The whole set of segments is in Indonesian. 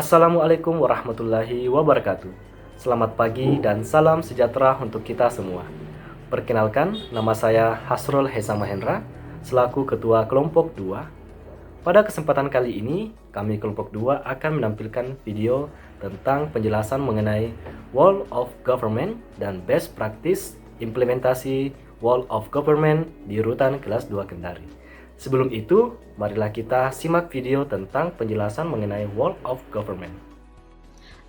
Assalamualaikum warahmatullahi wabarakatuh. Selamat pagi dan salam sejahtera untuk kita semua. Perkenalkan, nama saya Hasrul Hesa Mahendra, selaku Ketua Kelompok 2. Pada kesempatan kali ini, kami Kelompok 2 akan menampilkan video tentang penjelasan mengenai World of Government dan Best Practice implementasi World of Government di Rutan kelas 2 Kendari. Sebelum itu, marilah kita simak video tentang penjelasan mengenai World of Government.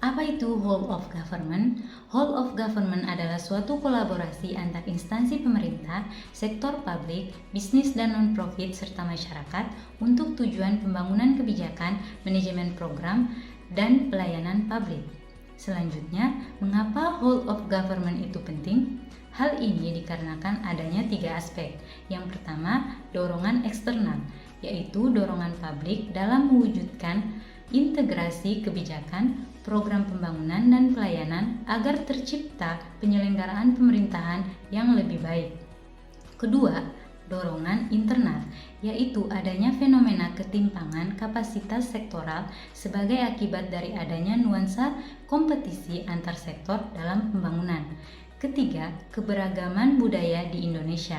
Apa itu Whole of Government? Whole of Government adalah suatu kolaborasi antar instansi pemerintah, sektor publik, bisnis dan non-profit, serta masyarakat untuk tujuan pembangunan kebijakan, manajemen program, dan pelayanan publik. Selanjutnya, mengapa Whole of Government itu penting? Hal ini dikarenakan adanya 3 aspek. Yang pertama, dorongan eksternal, yaitu dorongan publik dalam mewujudkan integrasi kebijakan, program pembangunan dan pelayanan agar tercipta penyelenggaraan pemerintahan yang lebih baik. Kedua, dorongan internal, yaitu adanya fenomena ketimpangan kapasitas sektoral sebagai akibat dari adanya nuansa kompetisi antar sektor dalam pembangunan. Ketiga, keberagaman budaya di Indonesia.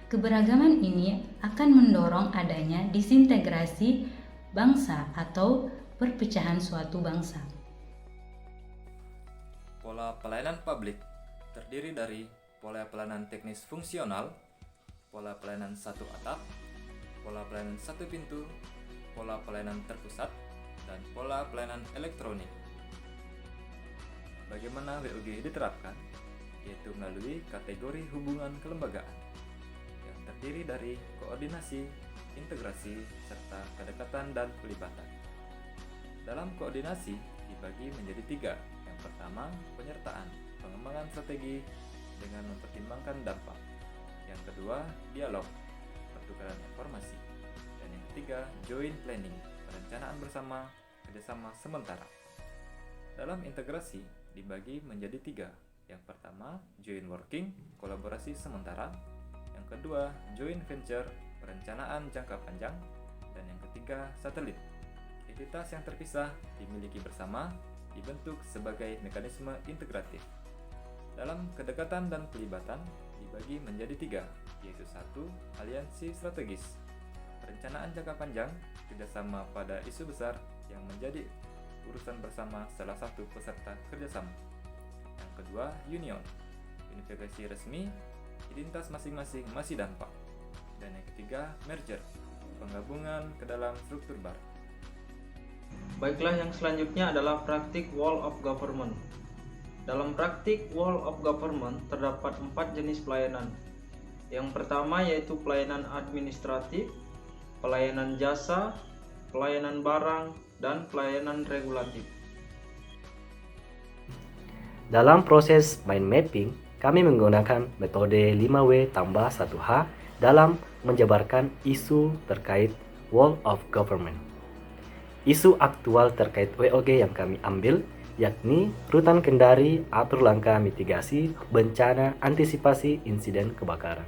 Keberagaman ini akan mendorong adanya disintegrasi bangsa atau perpecahan suatu bangsa. Pola pelayanan publik terdiri dari pola pelayanan teknis fungsional, pola pelayanan satu atap, pola pelayanan satu pintu, pola pelayanan terpusat, dan pola pelayanan elektronik. Bagaimana WOG diterapkan? Yaitu melalui kategori hubungan kelembagaan yang terdiri dari koordinasi, integrasi, serta kedekatan dan pelibatan. Dalam koordinasi dibagi menjadi 3. Yang pertama, penyertaan, pengembangan strategi dengan mempertimbangkan dampak. Yang kedua, dialog, pertukaran informasi. Dan yang ketiga, joint planning, perencanaan bersama, kerjasama sementara. Dalam integrasi dibagi menjadi 3. Yang pertama, joint working, kolaborasi sementara. Yang kedua, joint venture, perencanaan jangka panjang. Dan yang ketiga, satelit. Entitas yang terpisah dimiliki bersama, dibentuk sebagai mekanisme integratif. Dalam kedekatan dan pelibatan dibagi menjadi 3, yaitu 1. Aliansi strategis, perencanaan jangka panjang, kerjasama pada isu besar yang menjadi urusan bersama salah satu peserta kerjasama. Yang kedua, union, unifikasi resmi, identitas masing-masing masih dampak. Dan yang ketiga, merger, penggabungan ke dalam struktur baru. Baiklah, yang selanjutnya adalah praktik World of Government. Dalam praktik World of Government terdapat 4 jenis pelayanan. Yang pertama yaitu pelayanan administratif, pelayanan jasa, pelayanan barang, dan pelayanan regulatif. Dalam proses mind mapping, kami menggunakan metode 5W+1H dalam menjabarkan isu terkait World of Government. Isu aktual terkait WOG yang kami ambil yakni Rutan Kendari atur langkah mitigasi bencana antisipasi insiden kebakaran.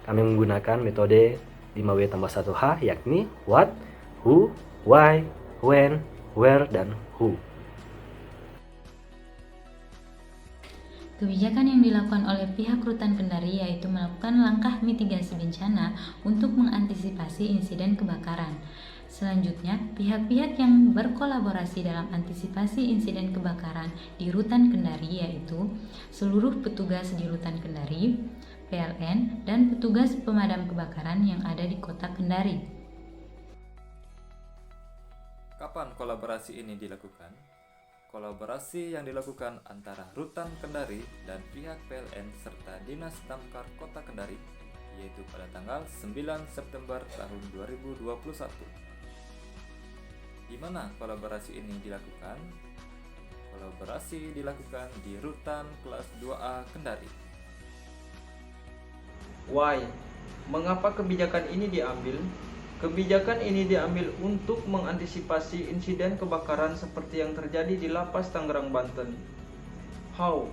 Kami menggunakan metode 5W+1H yakni what, who, why, when, where, dan who. Kebijakan yang dilakukan oleh pihak Rutan Kendari yaitu melakukan langkah mitigasi bencana untuk mengantisipasi insiden kebakaran. Selanjutnya, pihak-pihak yang berkolaborasi dalam antisipasi insiden kebakaran di Rutan Kendari yaitu seluruh petugas di Rutan Kendari, PLN, dan petugas pemadam kebakaran yang ada di Kota Kendari. Kapan kolaborasi ini dilakukan? Kolaborasi yang dilakukan antara Rutan Kendari dan pihak PLN serta Dinas Damkar Kota Kendari yaitu pada tanggal 9 September tahun 2021. Di mana kolaborasi ini dilakukan? Kolaborasi dilakukan di Rutan kelas 2A Kendari. Why? Mengapa kebijakan ini diambil? Kebijakan ini diambil untuk mengantisipasi insiden kebakaran seperti yang terjadi di Lapas Tangerang, Banten. How?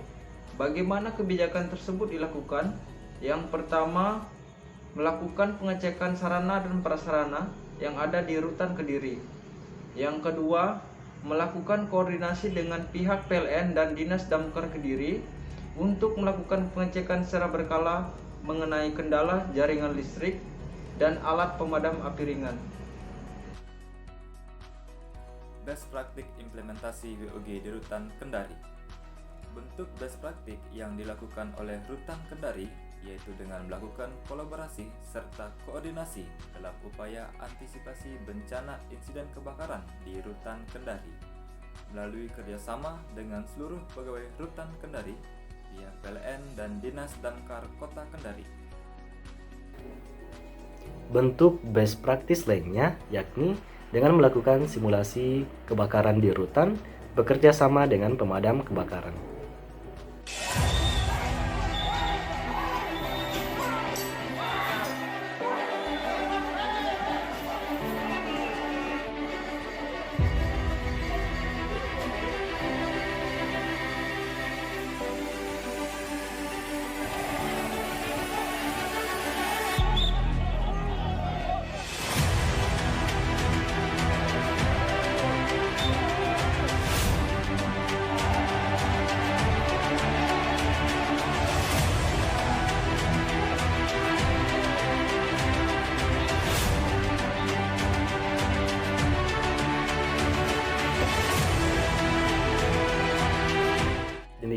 Bagaimana kebijakan tersebut dilakukan? Yang pertama, melakukan pengecekan sarana dan prasarana yang ada di Rutan Kediri. Yang kedua, melakukan koordinasi dengan pihak PLN dan Dinas Damkar Kediri untuk melakukan pengecekan secara berkala mengenai kendala jaringan listrik dan alat pemadam api ringan. Best praktik implementasi WOG di Rutan Kendari. Bentuk best praktik yang dilakukan oleh Rutan Kendari yaitu dengan melakukan kolaborasi serta koordinasi dalam upaya antisipasi bencana insiden kebakaran di Rutan Kendari melalui kerjasama dengan seluruh pegawai Rutan Kendari, pihak PLN dan Dinas Damkar Kota Kendari. Bentuk best practice lainnya yakni dengan melakukan simulasi kebakaran di rutan bekerja sama dengan pemadam kebakaran.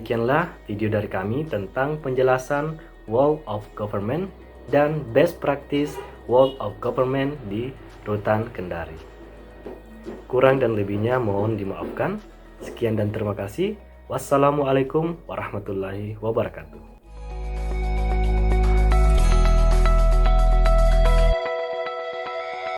Demikianlah video dari kami tentang penjelasan Wall of Government dan Best Practice Wall of Government di Rutan Kendari. Kurang dan lebihnya mohon dimaafkan. Sekian dan terima kasih. Wassalamualaikum warahmatullahi wabarakatuh.